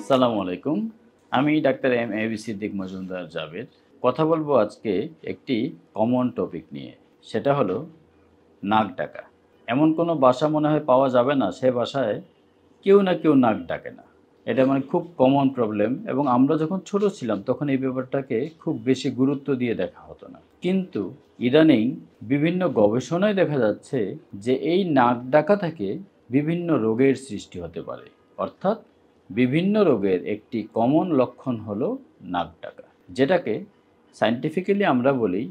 আসসালামু আলাইকুম। আমি doctor M A B Siddique Majumdar Jabed. কথা বলবো আজকে একটি কমন টপিক নিয়ে। সেটা হলো নাক ডাকা। এমন কোনো বাসা মনে হয় পাওয়া যাবে না, সে বাসায় কেউ না কেউ নাক ডাকে না। এটা মানে খুব কমন প্রবলেম এবং আমরা যখন ছোট ছিলাম তখন এই ব্যাপারটাকে খুব বেশি গুরুত্ব দিয়ে দেখা হতো না। কিন্তু ইদানিং বিভিন্ন গবেষণায় দেখা যাচ্ছে যে এই নাক ডাকা থেকে বিভিন্ন রোগের সৃষ্টি হতে পারে। অর্থাৎ বিভিন্ন রোগের একটি কমন লক্ষণ হলো নাক ডাকা, যেটাকে সায়েন্টিফিক্যালি আমরা বলি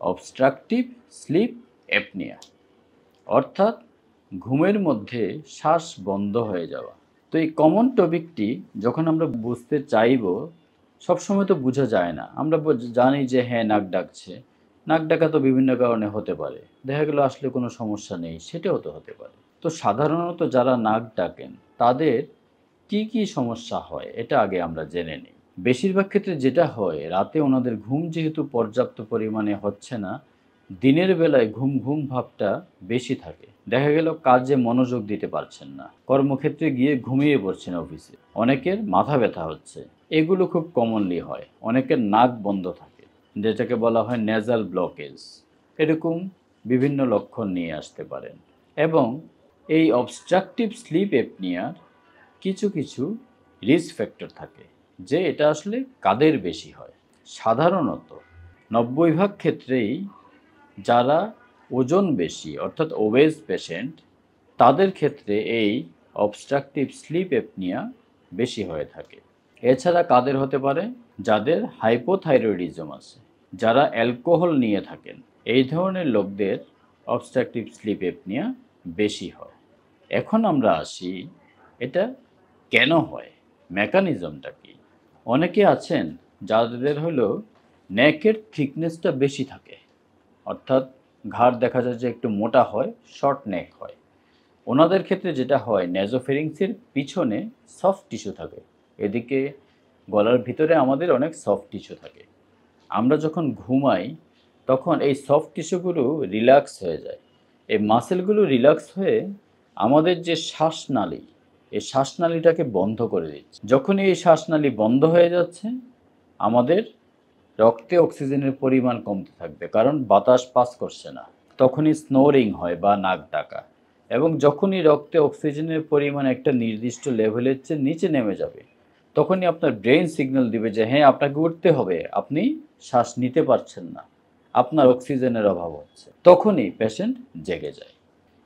অবস্ট্রাকটিভ স্লিপ অ্যাপনিয়া, অর্থাৎ ঘুমের মধ্যে শ্বাস বন্ধ হয়ে যাওয়া। তো এই কমন টপিকটি যখন আমরা বুঝতে চাইব, সবসময় তো বোঝা যায় না। আমরা জানি যে হ্যাঁ নাক ডাকছে, নাক ডাকা তো বিভিন্ন কারণে হতে পারে, দেখা গেল আসলে কোনো সমস্যা নেই, সেটাও তো হতে পারে। তো সাধারণত যারা নাক ডাকেন তাদের কি কি সমস্যা হয় এটা আগে আমরা জেনে নিই। বেশিরভাগ ক্ষেত্রে যেটা হয়, রাতে ওনাদের ঘুম যেহেতু পর্যাপ্ত পরিমাণে হচ্ছে না, দিনের বেলায় ঘুম ঘুম ভাবটা বেশি থাকে। দেখা গেল কাজে মনোযোগ দিতে পারছেন না, কর্মক্ষেত্রে গিয়ে ঘুমিয়ে পড়ছেন অফিসে, অনেকের মাথা ব্যথা হচ্ছে, এগুলো খুব কমনলি হয়। অনেকের নাক বন্ধ থাকে, যেটাকে বলা হয় নেজাল ব্লকেজ। এরকম বিভিন্ন লক্ষণ নিয়ে আসতে পারেন। এবং এই অবস্ট্রাকটিভ স্লিপ অ্যাপনিয়ার কিছু কিছু রিস্ক ফ্যাক্টর থাকে, যে এটা আসলে কাদের বেশি হয়। সাধারণত 90% ক্ষেত্রেই যারা ওজন বেশি অর্থাৎ ওবেজ পেশেন্ট, তাদের ক্ষেত্রে এই অবস্ট্রাকটিভ স্লিপ অ্যাপনিয়া বেশি হয়ে থাকে। এছাড়া কাদের হতে পারে? যাদের হাইপোথাইরয়েডিজম আছে, যারা অ্যালকোহল নিয়ে থাকেন, এই ধরনের লোকদের অবস্ট্রাকটিভ স্লিপ অ্যাপনিয়া বেশি হয়। এখন আমরা আসি, এটা কেন হয়, মেকানিজমটা কি। অনেকে আছেন যাদের হলো নেকের থিকনেসটা বেশি থাকে, অর্থাৎ ঘাড় দেখা যায় যে একটু মোটা হয়, শর্ট নেক হয়। ওনাদের ক্ষেত্রে যেটা হয়, নেজোফেরিংসের পিছনে সফট টিস্যু থাকে, এদিকে গলার ভিতরে আমাদের অনেক সফট টিস্যু থাকে। আমরা যখন ঘুমাই তখন এই সফট টিস্যুগুলো রিল্যাক্স হয়ে যায়, এই মাসেলগুলো রিল্যাক্স হয়ে আমাদের যে শ্বাসনালী, এই শ্বাসনালীটাকে বন্ধ করে দিচ্ছে। যখনই এই শ্বাসনালী বন্ধ হয়ে যাচ্ছে, আমাদের রক্তে অক্সিজেনের পরিমাণ কমতে থাকবে, কারণ বাতাস পাস করছে না। তখনই স্নোরিং হয় বা নাক ডাকা। এবং যখনই রক্তে অক্সিজেনের পরিমাণ একটা নির্দিষ্ট লেভেলের চেয়ে নিচে নেমে যাবে, তখনই আপনার ব্রেন সিগন্যাল দিবে যে হ্যাঁ আপনাকে উঠতে হবে, আপনি শ্বাস নিতে পারছেন না, আপনার অক্সিজেনের অভাব হচ্ছে। তখনই পেশেন্ট জেগে যায়।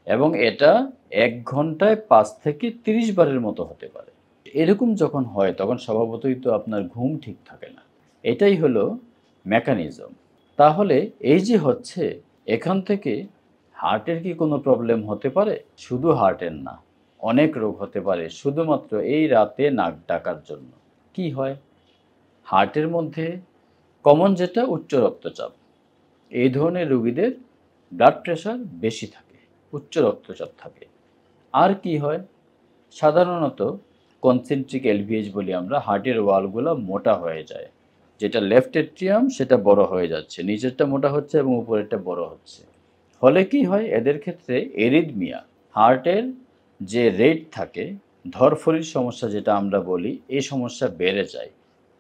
এবং এটা 1 ঘন্টায় 5 থেকে 30 বারের মতো হতে পারে। এরকম যখন হয় তখন স্বভাবতই তো আপনার ঘুম ঠিক থাকে না। এটাই হলো মেকানিজম। তাহলে এই যে হচ্ছে, এখান থেকে হার্টের কি কোনো প্রবলেম হতে পারে? শুধু হার্টের না, অনেক রোগ হতে পারে শুধুমাত্র এই রাতে নাক ডাকার জন্য। কি হয়? হার্টের মধ্যে কমন যেটা উচ্চ রক্তচাপ, এই ধরনের রোগীদের ব্লাড প্রেশার বেশি থাকে, উচ্চ রক্তচাপ থাকে। আর কি হয়? সাধারণত কনসেন্ট্রিক এলভিএস বলি আমরা, হার্টের ওয়ালগুলো মোটা হয়ে যায়, যেটা লেফট এট্রিয়াম সেটা বড় হয়ে যাচ্ছে, নিচেরটা মোটা হচ্ছে এবং উপরেরটা বড় হচ্ছে। ফলে কি হয় এদের ক্ষেত্রে? এরিথমিয়া, হার্টের যে রেট থাকে, ধরফড়ির সমস্যা যেটা আমরা বলি, এই সমস্যা বেড়ে যায়।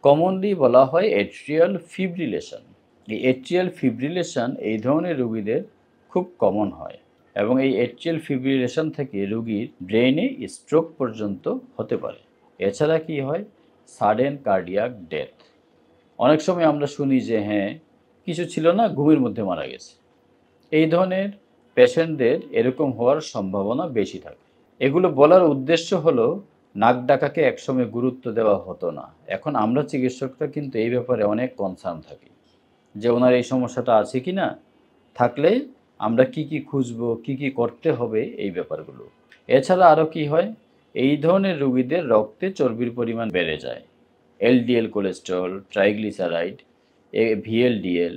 কমনলি বলা হয় এট্রিয়াল ফিব্রিলেশন। এই এট্রিয়াল ফিব্রিলেশন এই ধরনের রোগীদের খুব কমন হয় এবং এই এট্রিয়াল ফিব্রিলেশন থেকে রোগীর ব্রেনে স্ট্রোক পর্যন্ত হতে পারে। এছাড়া কি হয়? Sudden cardiac death. অনেক সময় আমরা শুনি যে হ্যাঁ কিছু ছিল না, ঘুমের মধ্যে মারা গেছে। এই ধরনের পেশেন্টদের এরকম হওয়ার সম্ভাবনা বেশি থাকে। এগুলো বলার উদ্দেশ্য হলো, নাক ডাকাকে একসময় গুরুত্ব দেওয়া হতো না, এখন আমরা চিকিৎসকরা কিন্তু এই ব্যাপারে অনেক কনসার্ন থাকি যে ওনার এই সমস্যাটা আছে কি না, থাকলে আমরা কি কি খুঁজবো, কি কি করতে হবে, এই ব্যাপারগুলো। এছাড়া আরও কি হয়? এই ধরনের রোগীদের রক্তে চর্বির পরিমাণ বেড়ে যায়, এলডিএল কোলেস্টেরল, ট্রাইগ্লিসারাইড, ভিএলডিএল,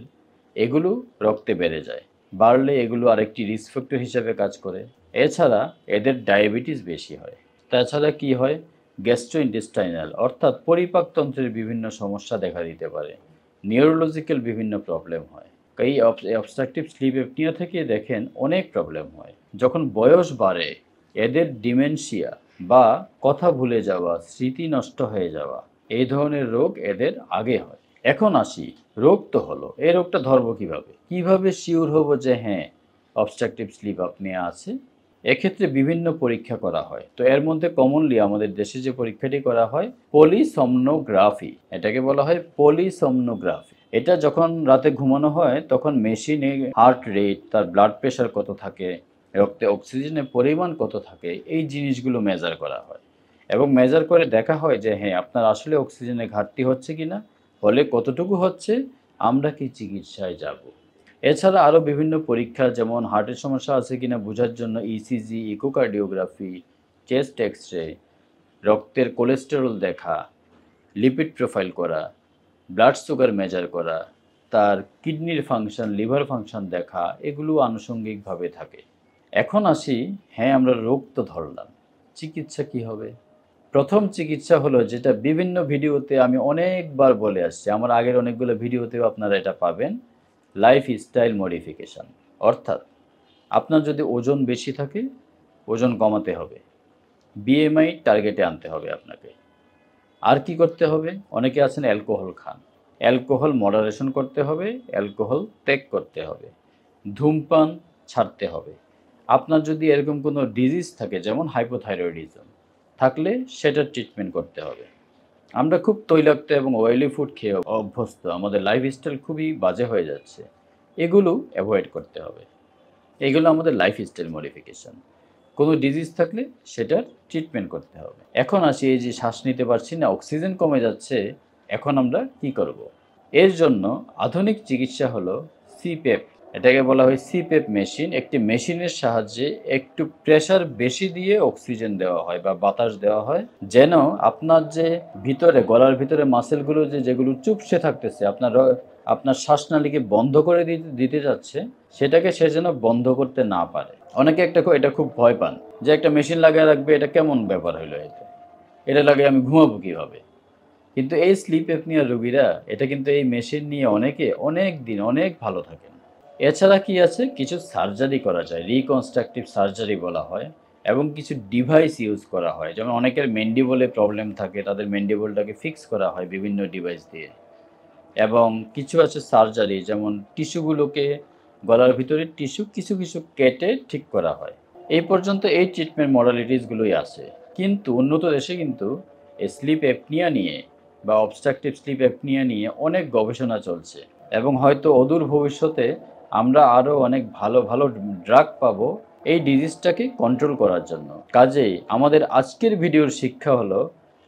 এগুলো রক্তে বেড়ে যায়। বাড়লে এগুলো আরেকটি রিস্ক ফ্যাক্টর হিসেবে কাজ করে। এছাড়া এদের ডায়াবেটিস বেশি হয়। তাছাড়া কি হয়? গ্যাস্ট্রোইন্টেস্টাইনাল অর্থাৎ পরিপাকতন্ত্রের বিভিন্ন সমস্যা দেখা দিতে পারে, নিউরোলজিক্যাল বিভিন্ন প্রবলেম হয়। এই অবস্ট্রাকটিভ স্লিপ অ্যাপনিয়া থেকে দেখেন অনেক প্রবলেম হয়। যখন বয়স বাড়ে এদের ডিমেনশিয়া বা কথা ভুলে যাওয়া, স্মৃতি নষ্ট হয়ে যাওয়া, এই ধরনের রোগ এদের আগে হয়। এখন আসি, রোগ তো হলো, এই রোগটা ধরবো কিভাবে? কিভাবে শিওর হব যে হ্যাঁ অবস্ট্রাকটিভ স্লিপ আপনিয়া আছে? এক্ষেত্রে বিভিন্ন পরীক্ষা করা হয়। তো এর মধ্যে কমনলি আমাদের দেশে যে পরীক্ষাটি করা হয় পলিসomnography, এটাকে বলা হয় পলিসomnography। এটা যখন রাতে ঘুমানো হয় তখন মেশিনে হার্ট রেট, তার ব্লাড প্রেশার কত থাকে, রক্তে অক্সিজেনের পরিমাণ কত থাকে, এই জিনিসগুলো মেজার করা হয় এবং মেজার করে দেখা হয় যে হ্যাঁ আপনার আসলে অক্সিজেনের ঘাটতি হচ্ছে কিনা, হলে কতটুকু হচ্ছে, আমরা কি চিকিৎসায় যাব। এছাড়া আরও বিভিন্ন পরীক্ষা, যেমন হার্টের সমস্যা আছে কিনা বোঝার জন্য ইসিজি, ইকোকার্ডিওগ্রাফি, চেস্ট এক্স-রে, রক্তের কোলেস্টেরল দেখা, লিপিড প্রোফাইল করা, ব্লাড সুগার মেজার করা, তার কিডনির ফাংশন, লিভার ফাংশন দেখা, এগুলো আনুষঙ্গিকভাবে থাকে। এখন আসি, হ্যাঁ আমরা রোগ তো ধরলাম, চিকিৎসা কি হবে? প্রথম চিকিৎসা হলো যেটা বিভিন্ন ভিডিওতে আমি অনেকবার বলে আসছি, আমার আগের অনেকগুলো ভিডিওতেও আপনারা এটা পাবেন, লাইফস্টাইল মডিফিকেশান। অর্থাৎ আপনার যদি ওজন বেশি থাকে, ওজন কমাতে হবে, বিএমআই টার্গেটে আনতে হবে আপনাকে। আর কি করতে হবে? অনেকে আছেন অ্যালকোহল খান, অ্যালকোহল মডারেশন করতে হবে, অ্যালকোহল ত্যাগ করতে হবে, ধূমপান ছাড়তে হবে। আপনার যদি এরকম কোনো ডিজিজ থাকে, যেমন হাইপোথাইরয়েডিজম থাকলে সেটার ট্রিটমেন্ট করতে হবে। আমরা খুব তৈলাক্ত এবং অয়েলি ফুড খেয়ে অভ্যস্ত, আমাদের লাইফস্টাইল খুবই বাজে হয়ে যাচ্ছে, এগুলো অ্যাভয়েড করতে হবে। এগুলো আমাদের লাইফস্টাইল মডিফিকেশান। কোনো ডিজিজ থাকলে সেটার ট্রিটমেন্ট করতে হবে। এখন আসি, এই যে শ্বাস নিতে পারছি না, অক্সিজেন কমে যাচ্ছে, এখন আমরা কি করব? এর জন্য আধুনিক চিকিৎসা হলো সিপেপ। এটাকে বলা হয় সিপেপ মেশিন। একটি মেশিনের সাহায্যে একটু প্রেশার বেশি দিয়ে অক্সিজেন দেওয়া হয় বা বাতাস দেওয়া হয়, যেন আপনার যে ভিতরে, গলার ভিতরে মাসেলগুলো যেগুলো চুপসে থাকতেছে, আপনার শ্বাসনালীকে বন্ধ করে দিতে যাচ্ছে, সেটাকে সে যেন বন্ধ করতে না পারে। অনেকে এটা খুব ভয় পান যে একটা মেশিন লাগিয়ে রাখবে, এটা কেমন ব্যাপার হইলো, এটা লাগিয়ে আমি ঘুমাবো কীভাবে? কিন্তু এই স্লিপ অ্যাপনিয়া রোগীরা এটা কিন্তু এই মেশিন নিয়ে অনেক দিন অনেক ভালো থাকেন। এছাড়া কি আছে, কিছু সার্জারি করা যায়, রিকনস্ট্রাকটিভ সার্জারি বলা হয়, এবং কিছু ডিভাইস ইউজ করা হয়। যেমন অনেকের ম্যান্ডিবলে প্রবলেম থাকে, তাদের ম্যান্ডিবলটাকে ফিক্স করা হয় বিভিন্ন ডিভাইস দিয়ে। এবং কিছু আছে সার্জারি, যেমন টিস্যুগুলোকে, গলার ভিতরে টিস্যু কিছু কিছু কেটে ঠিক করা হয়। এই পর্যন্ত এই ট্রিটমেন্ট মডালিটিসগুলোই আছে। কিন্তু উন্নত দেশে কিন্তু এই স্লিপ অ্যাপনিয়া নিয়ে বা অবস্ট্রাকটিভ স্লিপ অ্যাপনিয়া নিয়ে অনেক গবেষণা চলছে, এবং হয়তো অদূর ভবিষ্যতে আমরা আরও অনেক ভালো ভালো ড্রাগ পাবো এই ডিজিজটাকে কন্ট্রোল করার জন্য। কাজেই আমাদের আজকের ভিডিওর শিক্ষা হলো,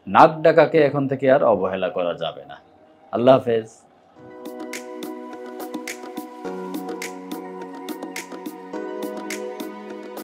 নাক ডাকাকে এখন থেকে আর অবহেলা করা যাবে না। আল্লাহ হাফেজ।